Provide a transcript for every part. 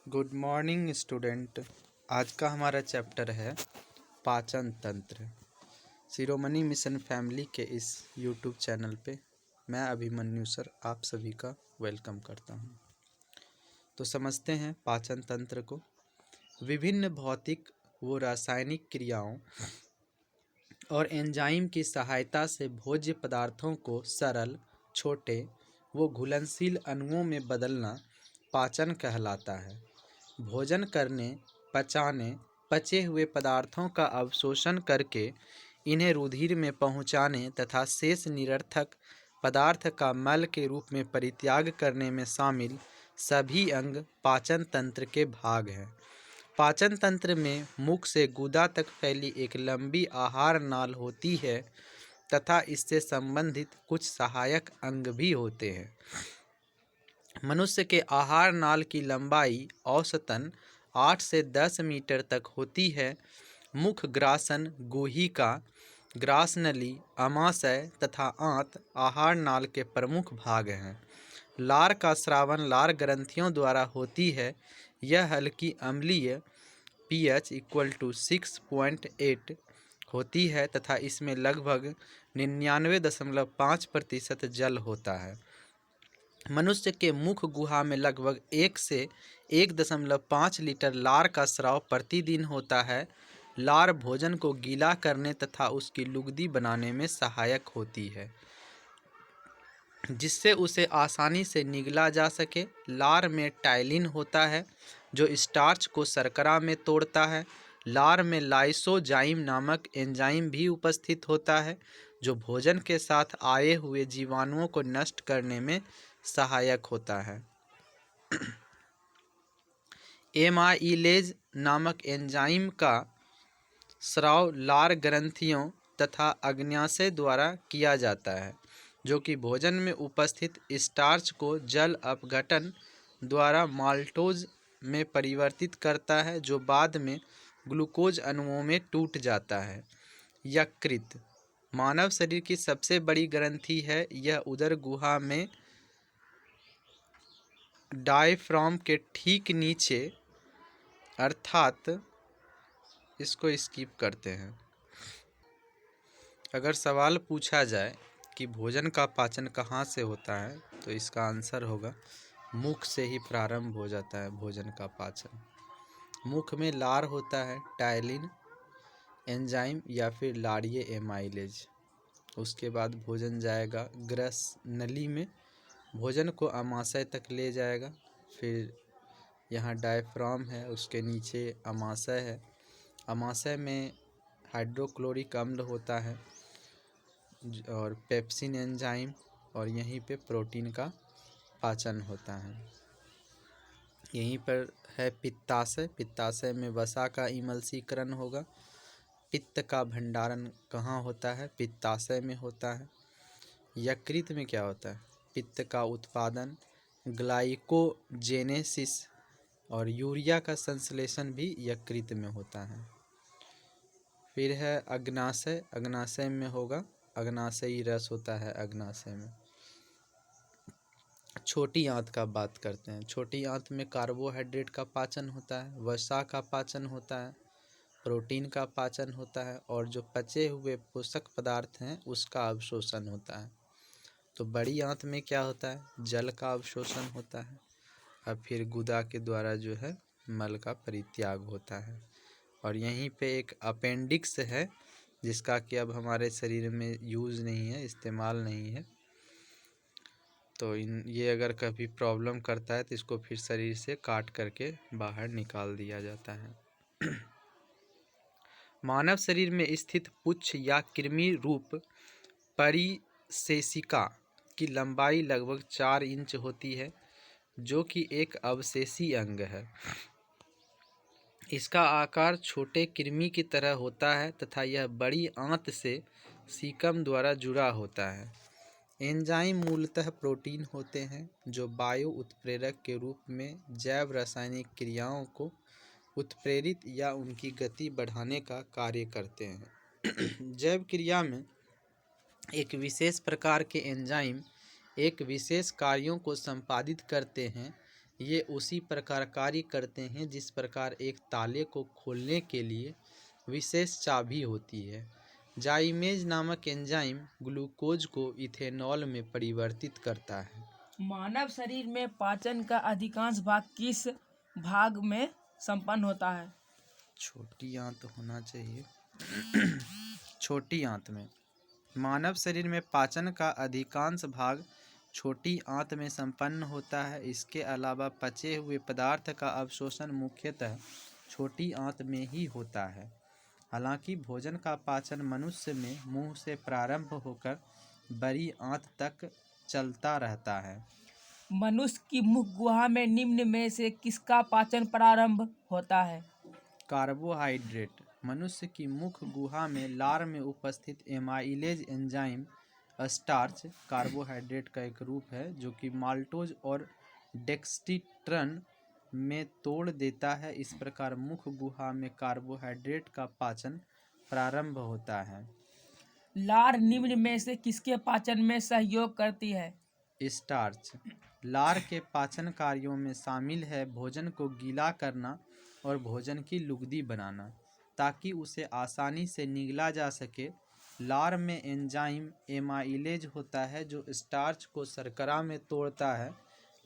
Good morning student. आज का हमारा चैप्टर है पाचन तंत्र। शिरोमणि मिशन फैमिली के इस यूट्यूब चैनल पे मैं अभिमन्यु सर आप सभी का वेलकम करता हूँ। तो समझते हैं पाचन तंत्र को। विभिन्न भौतिक व रासायनिक क्रियाओं और एंजाइम की सहायता से भोज्य पदार्थों को सरल, छोटे व घुलनशील अणुओं में बदलना पाचन कहलाता है। भोजन करने, पचाने, पचे हुए पदार्थों का अवशोषण करके इन्हें रुधिर में पहुंचाने तथा शेष निरर्थक पदार्थ का मल के रूप में परित्याग करने में शामिल सभी अंग पाचन तंत्र के भाग हैं। पाचन तंत्र में मुख से गुदा तक फैली एक लंबी आहार नाल होती है तथा इससे संबंधित कुछ सहायक अंग भी होते हैं। मनुष्य के आहार नाल की लंबाई औसतन 8 से 10 मीटर तक होती है। मुख, ग्रासन, गुहिका, ग्रासनली, अमाशय तथा आंत आहार नाल के प्रमुख भाग हैं। लार का स्रावन लार ग्रंथियों द्वारा होती है। यह हल्की अम्लीय pH = 6.8 होती है तथा इसमें लगभग 99.5% जल होता है। मनुष्य के मुख गुहा में लगभग 1 से 1.5 लीटर लार का स्राव प्रतिदिन होता है। लार भोजन को गीला करने तथा उसकी लुगदी बनाने में सहायक होती है, जिससे उसे आसानी से निगला जा सके। लार में टाइलिन होता है जो स्टार्च को शर्करा में तोड़ता है। लार में लाइसोजाइम नामक एंजाइम भी उपस्थित होता है जो भोजन के साथ आए हुए जीवाणुओं को नष्ट करने में सहायक होता है। एमाइलेज नामक एंजाइम का स्राव लार ग्रंथियों तथा अग्न्याशय द्वारा किया जाता है, जो कि भोजन में उपस्थित स्टार्च को जल अपघटन द्वारा माल्टोज में परिवर्तित करता है, जो बाद में ग्लूकोज अणुओं में टूट जाता है। यकृत मानव शरीर की सबसे बड़ी ग्रंथि है। यह उदर गुहा में डायफ्राम के ठीक नीचे, अर्थात इसको स्किप करते हैं। अगर सवाल पूछा जाए कि भोजन का पाचन कहाँ से होता है तो इसका आंसर होगा मुख से ही प्रारंभ हो जाता है भोजन का पाचन। मुख में लार होता है, टाइलिन एंजाइम या फिर लारीय एमाइलेज। उसके बाद भोजन जाएगा ग्रस नली में, भोजन को अमाशय तक ले जाएगा। फिर यहाँ डायफ्राम है, उसके नीचे अमाशय है। अमाशय में हाइड्रोक्लोरिक अम्ल होता है और पेप्सिन एंजाइम, और यहीं पे प्रोटीन का पाचन होता है। यहीं पर है पित्ताशय। पित्ताशय में वसा का इमल्सीकरण होगा। पित्त का भंडारण कहाँ होता है? पित्ताशय में होता है। यकृत में क्या होता है? पित्त का उत्पादन, ग्लाइकोजेनेसिस और यूरिया का संश्लेषण भी यकृत में होता है। फिर है अग्नाशय। अग्नाशय में होगा, अग्नाशयी रस होता है अग्नाशय में। छोटी आंत का बात करते हैं। छोटी आंत में कार्बोहाइड्रेट का पाचन होता है, वसा का पाचन होता है, प्रोटीन का पाचन होता है और जो पचे हुए पोषक पदार्थ हैं उसका अवशोषण होता है। तो बड़ी आंत में क्या होता है? जल का अवशोषण होता है और फिर गुदा के द्वारा जो है मल का परित्याग होता है। और यहीं पे एक अपेंडिक्स है जिसका कि अब हमारे शरीर में यूज़ नहीं है, इस्तेमाल नहीं है। तो ये अगर कभी प्रॉब्लम करता है तो इसको फिर शरीर से काट करके बाहर निकाल दिया जाता है। मानव शरीर में स्थित पुच्छ या कृमि रूप परिशेषिका की लंबाई लगभग 4 इंच होती है, जो कि एक अवशेषी अंग है। इसका आकार छोटे कृमि की तरह होता है तथा यह बड़ी आंत से सीकम द्वारा जुड़ा होता है। एंजाइम मूलतः प्रोटीन होते हैं जो वायु उत्प्रेरक के रूप में जैव रासायनिक क्रियाओं को उत्प्रेरित या उनकी गति बढ़ाने का कार्य करते हैं। जैव क्रिया में एक विशेष प्रकार के एंजाइम एक विशेष कार्यों को संपादित करते हैं ये उसी प्रकार कार्य करते हैं जिस प्रकार एक ताले को खोलने के लिए विशेष चाबी होती है। जाइमेज नामक एंजाइम ग्लूकोज को इथेनॉल में परिवर्तित करता है। मानव शरीर में पाचन का अधिकांश भाग किस भाग में संपन्न होता है? छोटी आंत होना चाहिए। छोटी आंत में। मानव शरीर में पाचन का अधिकांश भाग छोटी आंत में संपन्न होता है। इसके अलावा पचे हुए पदार्थ का अवशोषण मुख्यतः छोटी आंत में ही होता है। हालांकि भोजन का पाचन मनुष्य में मुंह से प्रारंभ होकर बड़ी आंत तक चलता रहता है। मनुष्य की मुख गुहा में निम्न में से किसका पाचन प्रारंभ होता है? कार्बोहाइड्रेट। मनुष्य की मुख गुहा में लार में उपस्थित एमाइलेज एंजाइम स्टार्च कार्बोहाइड्रेट का एक रूप है जो कि माल्टोज और डेक्सट्रिन में तोड़ देता है। इस प्रकार मुख गुहा में कार्बोहाइड्रेट का पाचन प्रारंभ होता है। लार निम्न में से किसके पाचन में सहयोग करती है? स्टार्च। लार के पाचन कार्यों में शामिल है भोजन को गीला करना और भोजन की लुगदी बनाना ताकि उसे आसानी से निगला जा सके। लार में एंजाइम एमाइलेज होता है जो स्टार्च को शर्करा में तोड़ता है।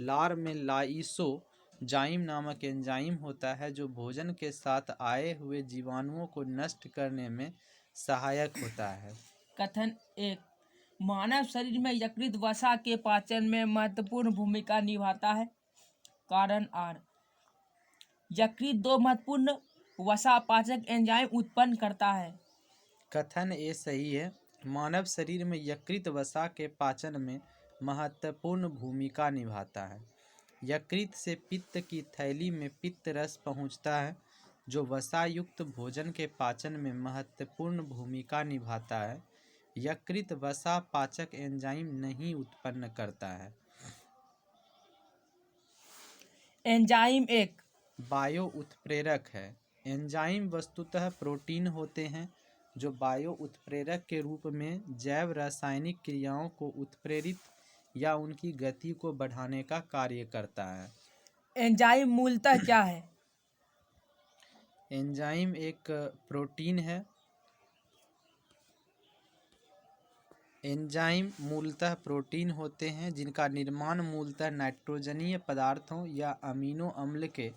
लार में लाइसोजाइम नामक एंजाइम होता है जो भोजन के साथ आए हुए जीवाणुओं को नष्ट करने में सहायक होता है। कथन 1। मानव शरीर में यकृत वसा के पाचन में महत्वपूर्ण भूमिका निभाता है। कारण आर। यकृत दो महत्वपूर्ण वसा पाचक एंजाइम उत्पन्न करता है। कथन ए सही है। मानव शरीर में यकृत वसा के पाचन में महत्वपूर्ण भूमिका निभाता है। यकृत से पित्त की थैली में पित्त रस पहुंचता है जो वसा युक्त भोजन के पाचन में महत्वपूर्ण भूमिका निभाता है। यकृत वसा पाचक एंजाइम नहीं उत्पन्न करता है। एंजाइम एक बायो उत्प्रेरक है। एंजाइम वस्तुतः प्रोटीन होते हैं जो बायो उत्प्रेरक के रूप में जैव रासायनिक क्रियाओं को उत्प्रेरित या उनकी गति को बढ़ाने का कार्य करता है। एंजाइम मूलतः क्या है? एंजाइम एक प्रोटीन है। एंजाइम मूलतः प्रोटीन होते हैं जिनका निर्माण मूलतः नाइट्रोजनीय पदार्थों या अमीनो अम्ल के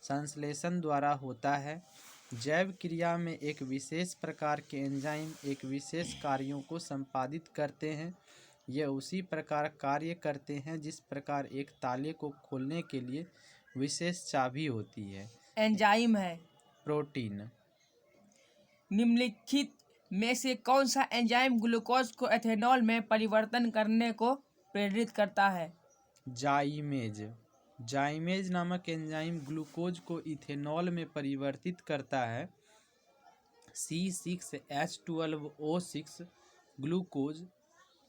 संश्लेषण द्वारा होता है। जैव क्रिया में एक विशेष प्रकार के एंजाइम एक विशेष कार्यों को संपादित करते हैं। यह उसी प्रकार कार्य करते हैं जिस प्रकार एक ताले को खोलने के लिए विशेष चाबी होती है। एंजाइम है प्रोटीन। निम्नलिखित में से कौन सा एंजाइम ग्लूकोज को एथेनॉल में परिवर्तन करने को प्रेरित करता है? जाइमेज। जाइमेज नामक एंजाइम ग्लूकोज को इथेनॉल में परिवर्तित करता है। C6H12O6 ग्लूकोज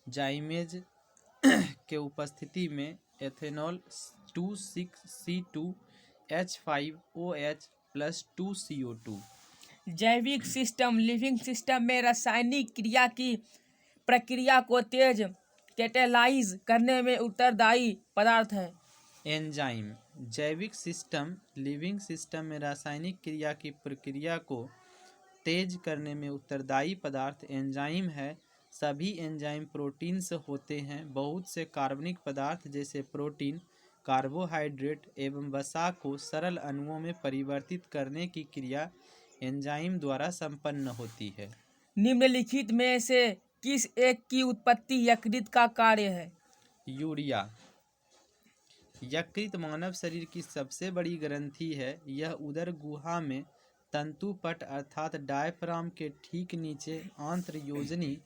जाइमेज के उपस्थिति में एथेनॉल 2,6C2H5OH प्लस 2CO2। जैविक सिस्टम लिविंग सिस्टम में रासायनिक क्रिया की प्रक्रिया को तेज कैटेलाइज करने में उत्तरदायी पदार्थ है। एंजाइम। जैविक सिस्टम लिविंग सिस्टम में रासायनिक क्रिया की प्रक्रिया को तेज करने में उत्तरदायी पदार्थ एंजाइम है। सभी एंजाइम प्रोटीन से होते हैं। बहुत से कार्बनिक पदार्थ जैसे प्रोटीन, कार्बोहाइड्रेट एवं वसा को सरल अणुओं में परिवर्तित करने की क्रिया एंजाइम द्वारा संपन्न होती है। निम्नलिखित में से किस एक की उत्पत्ति यकृत का कार्य है? यूरिया। यकृत मानव शरीर की सबसे बड़ी ग्रंथि है। यह उदर गुहा में तंतुपट अर्थात डायफ्राम के ठीक नीचे आंत्रयोजनी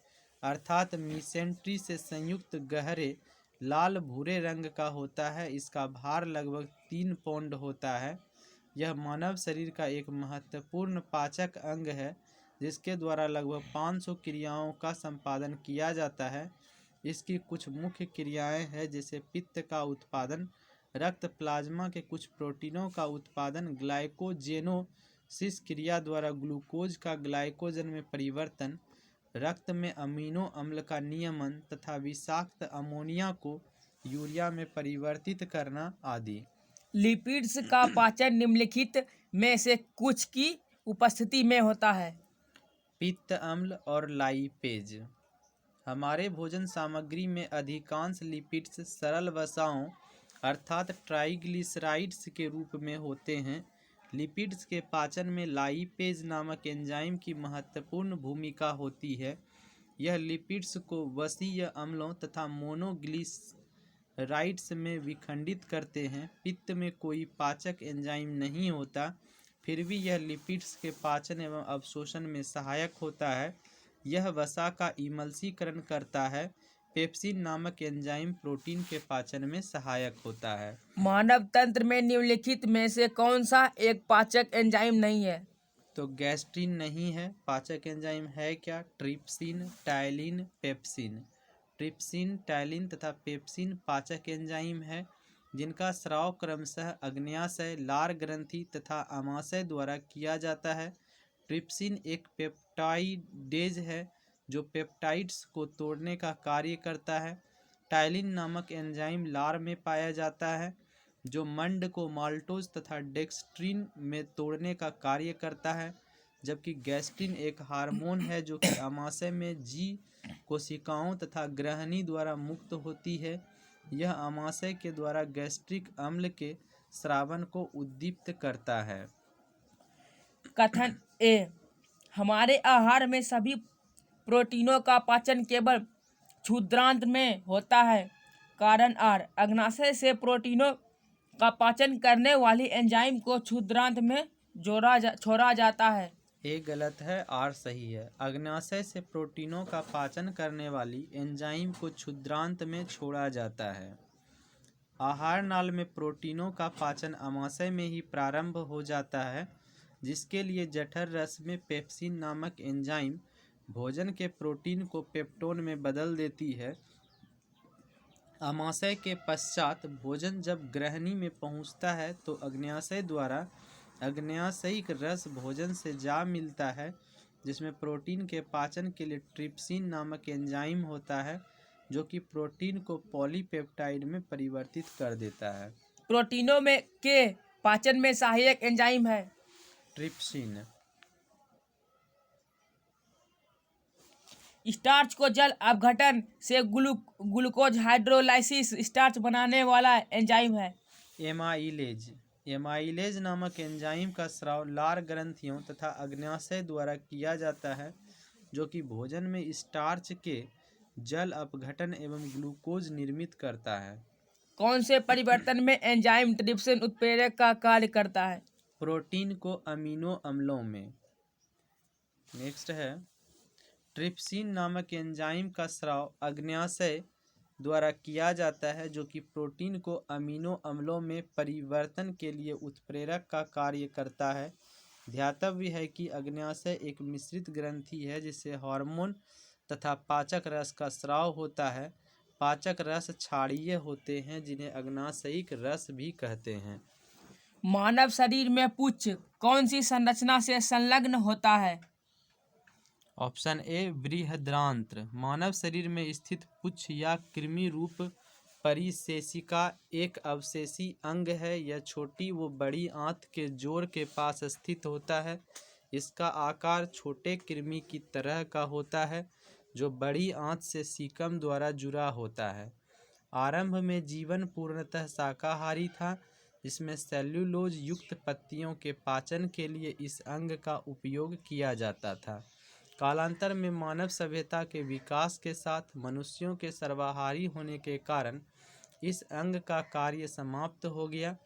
अर्थात मीसेंट्री से संयुक्त गहरे लाल भूरे रंग का होता है। इसका भार लगभग 3 पौंड होता है। यह मानव शरीर का एक महत्वपूर्ण पाचक अंग है जिसके द्वारा लगभग 500 क्रियाओं का संपादन किया जाता है। इसकी कुछ मुख्य क्रियाएं हैं जैसे पित्त का उत्पादन, रक्त प्लाज्मा के कुछ प्रोटीनों का उत्पादन, ग्लाइकोजेनोसिस क्रिया द्वारा ग्लूकोज का ग्लाइकोजन में परिवर्तन, रक्त में अमीनो अम्ल का नियमन तथा विषाक्त अमोनिया को यूरिया में परिवर्तित करना आदि। लिपिड्स का पाचन निम्नलिखित में से कुछ की उपस्थिति में होता है। पित्त अम्ल और लाइपेज। हमारे भोजन सामग्री में अधिकांश लिपिड्स सरल वसाओं अर्थात ट्राइग्लिसराइड्स के रूप में होते हैं। लिपिड्स के पाचन में लाइपेज नामक एंजाइम की महत्वपूर्ण भूमिका होती है। यह लिपिड्स को वसीय अम्लों तथा मोनोग्लिसराइड्स में विखंडित करते हैं। पित्त में कोई पाचक एंजाइम नहीं होता, फिर भी यह लिपिड्स के पाचन एवं अवशोषण में सहायक होता है। यह वसा का इमल्सीकरण करता है। पेप्सिन नामक एंजाइम प्रोटीन के पाचन में सहायक होता है। मानव तंत्र में निम्नलिखित में से कौन सा एक पाचक एंजाइम नहीं है? तो गैस्ट्रिन नहीं है। पाचक एंजाइम है क्या? Trypsin, ptyalin, pepsin. Trypsin, ptyalin तथा पेप्सिन पाचक एंजाइम है जिनका स्राव क्रमशः अग्न्याशय, लार ग्रंथि तथा आमाशय द्वारा किया जाता है। ट्रिप्सिन एक पेप्टाइडेज है जो पेप्टाइड्स को तोड़ने का कार्य करता है। टायलिन नामक एंजाइम लार में पाया जाता है जो मंड को माल्टोज तथा डेक्स्ट्रिन में तोड़ने का कार्य करता है। जबकि गैस्ट्रिन एक हार्मोन है जो कि आमाशय में जी कोशिकाओं तथा ग्रहणी द्वारा मुक्त होती है। यह आमाशय के द्वारा गैस्ट्रिक अम्ल के स्रावन को उद्दीप्त करता है। कथन ए, हमारे आहार में सभी प्रोटीनों का पाचन केवल क्षुद्रांत में होता है। कारण आर, अग्नाशय से प्रोटीनों का पाचन करने वाली एंजाइम को क्षुद्रांत में छोड़ा जाता है। ए गलत है, आर सही है। अग्न्याशय से प्रोटीनों का पाचन करने वाली एंजाइम को क्षुद्रांत में छोड़ा जाता है। आहार नाल में प्रोटीनों का पाचन आमाशय में ही प्रारंभ हो जाता है, जिसके लिए जठर रस में पेप्सिन नामक एंजाइम भोजन के प्रोटीन को पेप्टोन में बदल देती है। आमाशय के पश्चात भोजन जब ग्रहणी में पहुंचता है तो अग्न्याशय द्वारा अग्न्याशयिक रस भोजन से जा मिलता है, जिसमें प्रोटीन के पाचन के लिए ट्रिप्सिन नामक एंजाइम होता है जो कि प्रोटीन को पॉलीपेप्टाइड में परिवर्तित कर देता है। प्रोटीनों में के पाचन में सहायक एंजाइम है ट्रिप्सिन। स्टार्च को जल अपघटन से ग्लूकोज हाइड्रोलाइसिस स्टार्च बनाने वाला एंजाइम है। एमाइलेज। एमाइलेज नामक एंजाइम का स्राव लार ग्रंथियों तथा अग्न्याशय द्वारा किया जाता है जो कि भोजन में स्टार्च के जल अपघटन एवं ग्लूकोज निर्मित करता है। कौन से परिवर्तन में एंजाइम ट्रिप्सिन उत्प्रेरक का कार्य करता है? प्रोटीन को अमीनो अम्लों में। नेक्स्ट है, ट्रिप्सिन नामक एंजाइम का स्राव अग्न्याशय द्वारा किया जाता है जो कि प्रोटीन को अमीनो अम्लों में परिवर्तन के लिए उत्प्रेरक का कार्य करता है। ध्यातव्य है कि अग्न्याशय एक मिश्रित ग्रंथि है जिससे हार्मोन तथा पाचक रस का स्राव होता है। पाचक रस क्षारीय होते हैं जिन्हें अग्नाशयिक रस भी कहते हैं। मानव शरीर में पुच्छ कौन सी संरचना से संलग्न होता है? Option A, बृहदांत्र। मानव शरीर में स्थित पुच्छ या कृमि रूप परिशेषिका एक अवशेषी अंग है। यह छोटी व बड़ी आंत के जोड़ के पास स्थित होता है। इसका आकार छोटे कृमि की तरह का होता है जो बड़ी आंत से सीकम द्वारा जुड़ा होता है। आरंभ में जीवन पूर्णतः शाकाहारी था, जिसमें सेल्यूलोज युक्त पत्तियों के पाचन के लिए इस अंग का उपयोग किया जाता था। कालांतर में मानव सभ्यता के विकास के साथ मनुष्यों के सर्वाहारी होने के कारण इस अंग का कार्य समाप्त हो गया।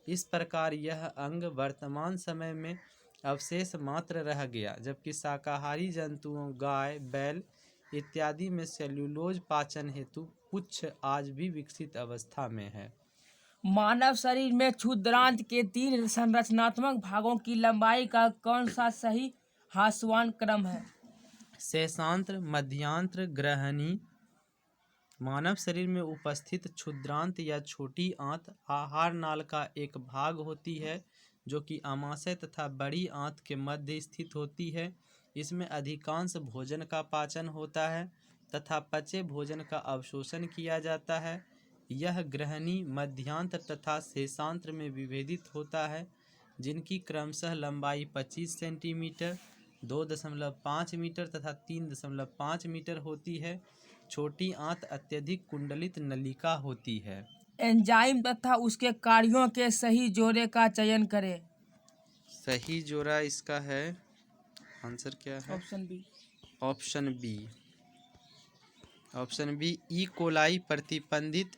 इस प्रकार यह अंग वर्तमान समय में अवशेष मात्र रह गया, जबकि शाकाहारी जंतुओं गाय, बैल इत्यादि में सेल्यूलोज पाचन हेतु पुच्छ आज भी विकसित अवस्था में है। मानव शरीर में क्षुद्रांत के 3 संरचनात्मक भागों की लंबाई का कौन सा सही ह्रासमान क्रम है? शेषांत्र, मध्यांत्र, ग्रहणी। मानव शरीर में उपस्थित क्षुद्रांत या छोटी आंत आहार नाल का एक भाग होती है जो कि आमाशय तथा बड़ी आंत के मध्य स्थित होती है। इसमें अधिकांश भोजन का पाचन होता है तथा पचे भोजन का अवशोषण किया जाता है। यह ग्रहणी, मध्यांत्र तथा शेषांत्र में विभेदित होता है, जिनकी क्रमशः लंबाई 25 सेंटीमीटर, 2.5 मीटर तथा 3.5 मीटर होती है। छोटी आंत अत्यधिक कुंडलित नलिका होती है। एंजाइम तथा उसके कार्यों के सही जोड़े का चयन करें। सही जोड़ा इसका है, आंसर क्या है? Option B. Option B. Option B E coli प्रतिबंधित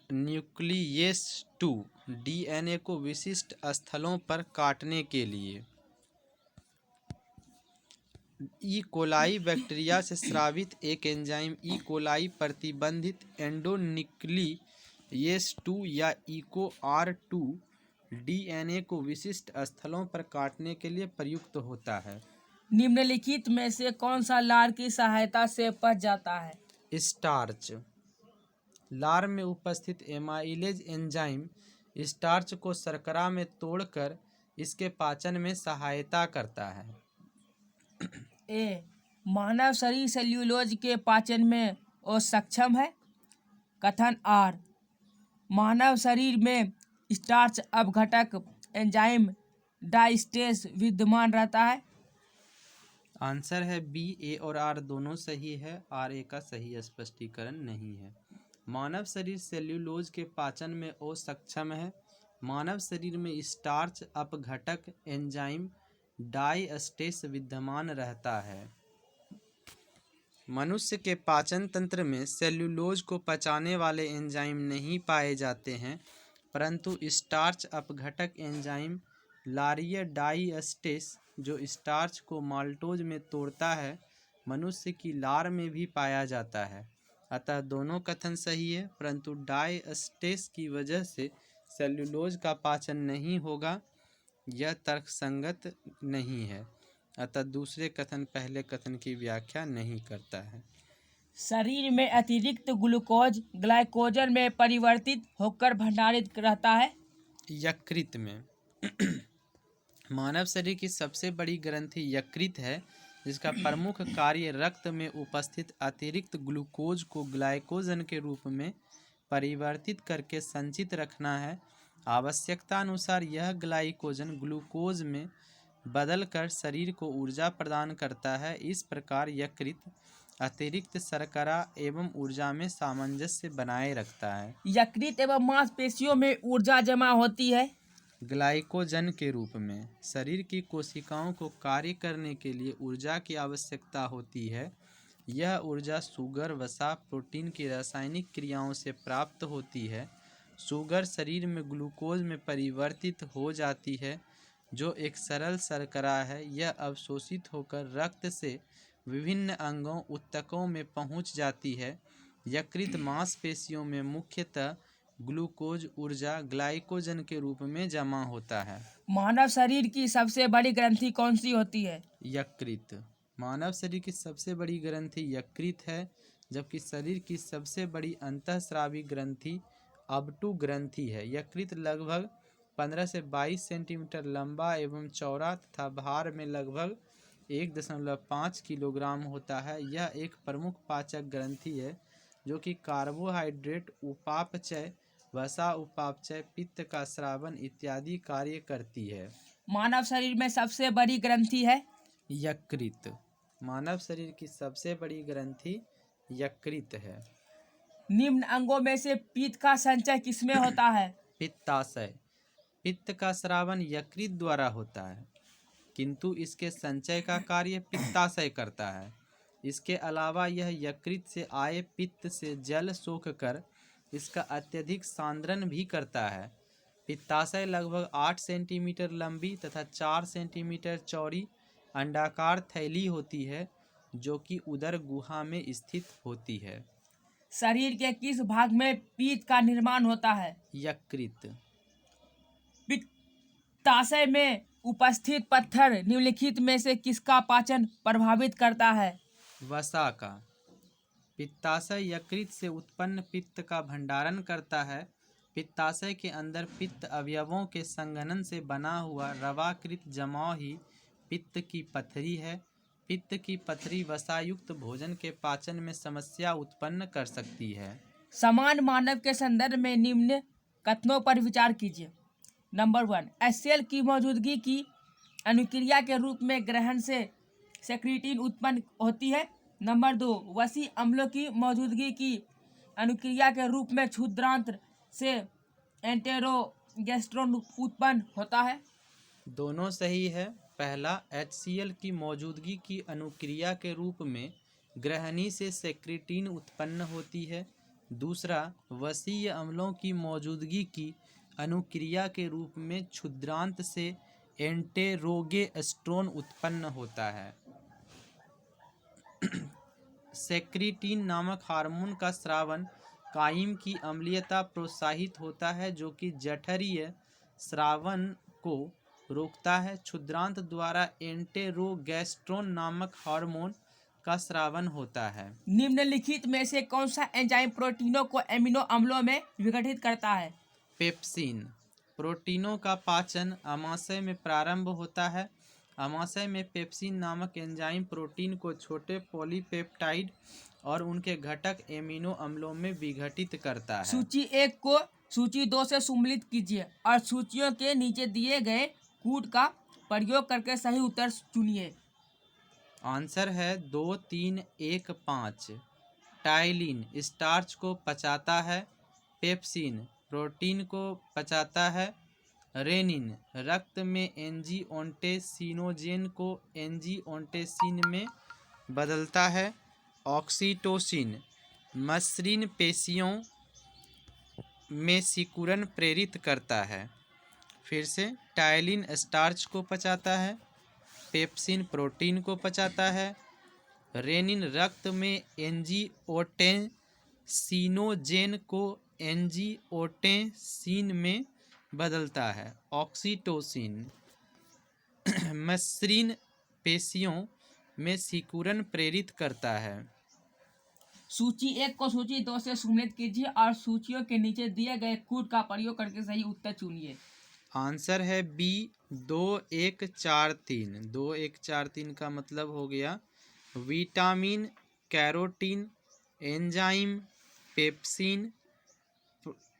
न्यूक्लियस 2 डीएनए को विशिष्ट स्थलों पर काटने के लिए। ई कोलाई बैक्टीरिया से स्रावित एक एंजाइम ई कोलाई प्रतिबंधित एंडोन्यूक्लियस 2 या इको R2 डीएनए को विशिष्ट स्थलों पर काटने के लिए प्रयुक्त होता है। निम्नलिखित में से कौन सा लार की सहायता से पच जाता है? स्टार्च। लार में उपस्थित एमाइलेज एंजाइम स्टार्च को शर्करा में तोड़कर इसके पाचन में सहायता करता है। ए, मानव शरीर सेल्यूलोज के पाचन में असक्षम है। कथन आर, मानव शरीर में स्टार्च अपघटक एंजाइम डाइस्टेस विद्यमान रहता है। आंसर है बी। ए और आर दोनों सही है। आर ए का सही स्पष्टीकरण नहीं है। मानव शरीर सेल्यूलोज के पाचन में असक्षम है। मानव शरीर में स्टार्च अपघटक एंजाइम डाइस्टेस विद्यमान रहता है। मनुष्य के पाचन तंत्र में सेल्यूलोज को पचाने वाले एंजाइम नहीं पाए जाते हैं, परंतु स्टार्च अपघटक एंजाइम लारीय डाइस्टेस जो स्टार्च को माल्टोज में तोड़ता है, मनुष्य की लार में भी पाया जाता है। अतः दोनों कथन सही है, परंतु डाइस्टेस की वजह से सेल्यूलोज का पाचन नहीं होगा, यह तर्कसंगत नहीं है। अतः दूसरे कथन पहले कथन की व्याख्या नहीं करता है। शरीर में अतिरिक्त ग्लूकोज ग्लाइकोजन में परिवर्तित होकर भंडारित रहता है। यकृत में। मानव शरीर की सबसे बड़ी ग्रंथि यकृत है, जिसका प्रमुख कार्य रक्त में उपस्थित अतिरिक्त ग्लूकोज को ग्लाइकोजन के रूप में परिवर्तित करके संचित रखना है। आवश्यकता अनुसार यह ग्लाइकोजन ग्लूकोज में बदलकर शरीर को ऊर्जा प्रदान करता है। इस प्रकार यकृत अतिरिक्त शर्करा एवं ऊर्जा में सामंजस्य बनाए रखता है। यकृत एवं मांसपेशियों में ऊर्जा जमा होती है ग्लाइकोजन के रूप में। शरीर की कोशिकाओं को कार्य करने के लिए ऊर्जा की आवश्यकता होती है। यह ऊर्जा शुगर, वसा, प्रोटीन की रासायनिक क्रियाओं से प्राप्त होती है। शुगर शरीर में ग्लूकोज में परिवर्तित हो जाती है, जो एक सरल शर्करा है। यह अवशोषित होकर रक्त से विभिन्न अंगों ऊतकों में पहुंच जाती है। यकृत मांसपेशियों में मुख्यतः ग्लूकोज ऊर्जा ग्लाइकोजन के रूप में जमा होता है। मानव शरीर की सबसे बड़ी ग्रंथि कौन सी होती है? यकृत। मानव शरीर की सबसे बड़ी ग्रंथि यकृत है, जबकि शरीर की सबसे बड़ी अंतःस्रावी ग्रंथि अबटू ग्रंथि है। यकृत लगभग 15 से 22 सेंटीमीटर लंबा एवं चौड़ा तथा भार में लगभग 1.5 किलोग्राम होता है। यह एक प्रमुख पाचक ग्रंथि है, जो कि कार्बोहाइड्रेट उपापचय, वसा उपापचय, पित्त का स्रावन इत्यादि कार्य करती है। मानव शरीर में सबसे बड़ी ग्रंथि है यकृत। मानव शरीर की सबसे बड़ी ग्रंथि यकृत है। निम्न अंगों में से पित्त का संचय किसमें होता है? पित्ताशय। पित्त का स्रावन यकृत द्वारा होता है, किंतु इसके संचय का कार्य पित्ताशय करता है। इसके अलावा यह यकृत से आए पित्त से जल सोख कर इसका अत्यधिक सांद्रण भी करता है। पित्ताशय लगभग 8 सेंटीमीटर लंबी तथा 4 सेंटीमीटर चौड़ी अंडाकार थैली होती है, जो कि उदर गुहा में स्थित होती है। शरीर के किस भाग में पित्त का निर्माण होता है? यकृत। पित्ताशय में उपस्थित पत्थर निम्नलिखित में से किसका पाचन प्रभावित करता है? वसा का। पित्ताशय यकृत से उत्पन्न पित्त का भंडारण करता है। पित्ताशय के अंदर पित्त अवयवों के संघनन से बना हुआ रवाकृत जमाव ही पित्त की पथरी है। पित्त की पथरी वसायुक्त भोजन के पाचन में समस्या उत्पन्न कर सकती है। समान मानव के संदर्भ में निम्न कथनों पर विचार कीजिए। नंबर 1, HCl की मौजूदगी की अनुक्रिया के रूप में ग्रहण से सेक्रेटिन उत्पन्न होती है। नंबर 2, वसी अम्लों की मौजूदगी की अनुक्रिया के रूप में क्षुद्रांत से एंटेरोगेस्ट्रोन उत्पन्न होता है। दोनों सही है। पहला, HCl की मौजूदगी की अनुक्रिया के रूप में ग्रहणी से सेक्रेटिन उत्पन्न होती है। दूसरा, वसीय अम्लों की मौजूदगी की अनुक्रिया के रूप में क्षुद्रांत से एंटेरोगेस्ट्रोन उत्पन्न होता है। सेक्रेटिन नामक हार्मोन का स्रावन कायम की अम्लीयता प्रोत्साहित होता है, जो कि जठरीय स्रावन को रोकता है। क्षुद्रांत द्वारा एंटेरोगेस्ट्रोन नामक हार्मोन का स्रावन होता है। निम्नलिखित में से कौन सा एंजाइम प्रोटीनों को एमिनो अम्लों में विघटित करता है? पेप्सिन। प्रोटीनों का पाचन आमाशय में प्रारंभ होता है। आमाशय में पेप्सिन नामक एंजाइम प्रोटीन को छोटे पॉलीपेप्टाइड और उनके घटक एमिनो अम्लों में विघटित करता है। सूची 1 को सूची 2 से सम्मिलित कीजिए और सूचियों के नीचे दिए गए कूट का प्रयोग करके सही उत्तर चुनिए। आंसर है 2, 3, 1, 5। टाइलिन स्टार्च को पचाता है। पेप्सिन प्रोटीन को पचाता है। रेनिन रक्त में एंजियोटेंसिनोजेन को एंजियोटेंसिन में बदलता है। ऑक्सीटोसिन मसृण पेशियों में सिकुड़न प्रेरित करता है। फिर से, टाइलिन स्टार्च को पचाता है। पेप्सिन प्रोटीन को पचाता है। रेनिन रक्त में एंजियोटेंसिनोजेन को एंजियोटेंसिन में बदलता है। ऑक्सीटोसिन मसृण पेशियों में सिकुड़न प्रेरित करता है। सूची 1 को सूची 2 से सम्मिलित कीजिए और सूचियों के नीचे दिए गए कूट का प्रयोग करके सही उत्तर चुनिए। आंसर है बी, 2, 1, 4, 3। 2, 1, 4, 3 का मतलब हो गया vitamin, carotene, enzyme, pepsin,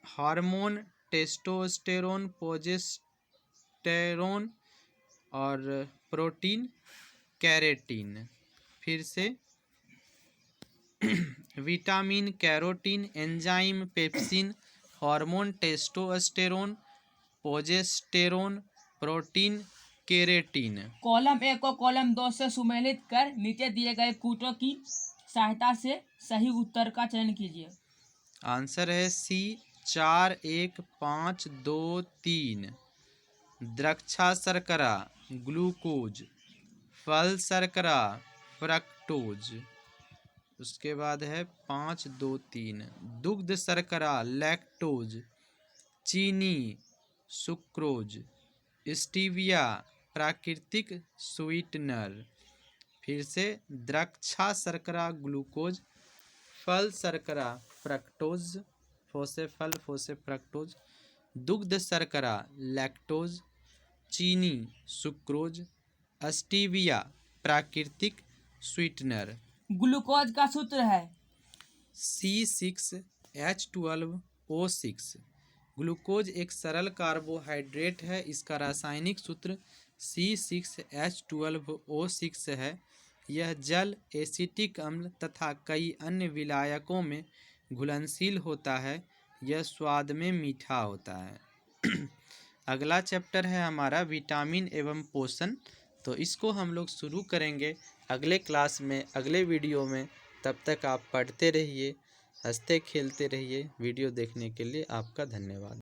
hormone, testosterone, progesterone और प्रोटीन कैरेटीन। फिर से, vitamin, carotene, enzyme, pepsin, hormone, testosterone, progesterone, protein केरेटीन। Column 1 को कॉलम 2 से सम्मिलित कर नीचे दिए गए कूटों की सहायता से सही उत्तर का चयन कीजिए। आंसर है सी, 4, 1, 5, 2, 3। द्राक्षा शर्करा ग्लूकोज, फल शर्करा फ्रक्टोज। उसके बाद है 5, 2, 3। दुग्ध शर्करा लैक्टोज, चीनी सुक्रोज, स्टीविया प्राकृतिक स्वीटनर। फिर से, द्राक्षा शर्करा ग्लूकोज, फल शर्करा फ्रक्टोज, फोसे फल फोसे फ्रक्टोज, दुग्ध शर्करा लैक्टोज, चीनी सुक्रोज, स्टीविया प्राकृतिक स्वीटनर। ग्लूकोज का सूत्र है C6H12O6। ग्लूकोज एक सरल कार्बोहाइड्रेट है। इसका रासायनिक सूत्र C6H12O6 है। यह जल, एसिटिक अम्ल तथा कई अन्य विलायकों में घुलनशील होता है। यह स्वाद में मीठा होता है। अगला चैप्टर है हमारा विटामिन एवं पोषण। तो इसको हम लोग शुरू करेंगे अगले क्लास में, अगले वीडियो में। तब तक आप पढ़ते रहिए, हंसते खेलते रहिए। वीडियो देखने के लिए आपका धन्यवाद।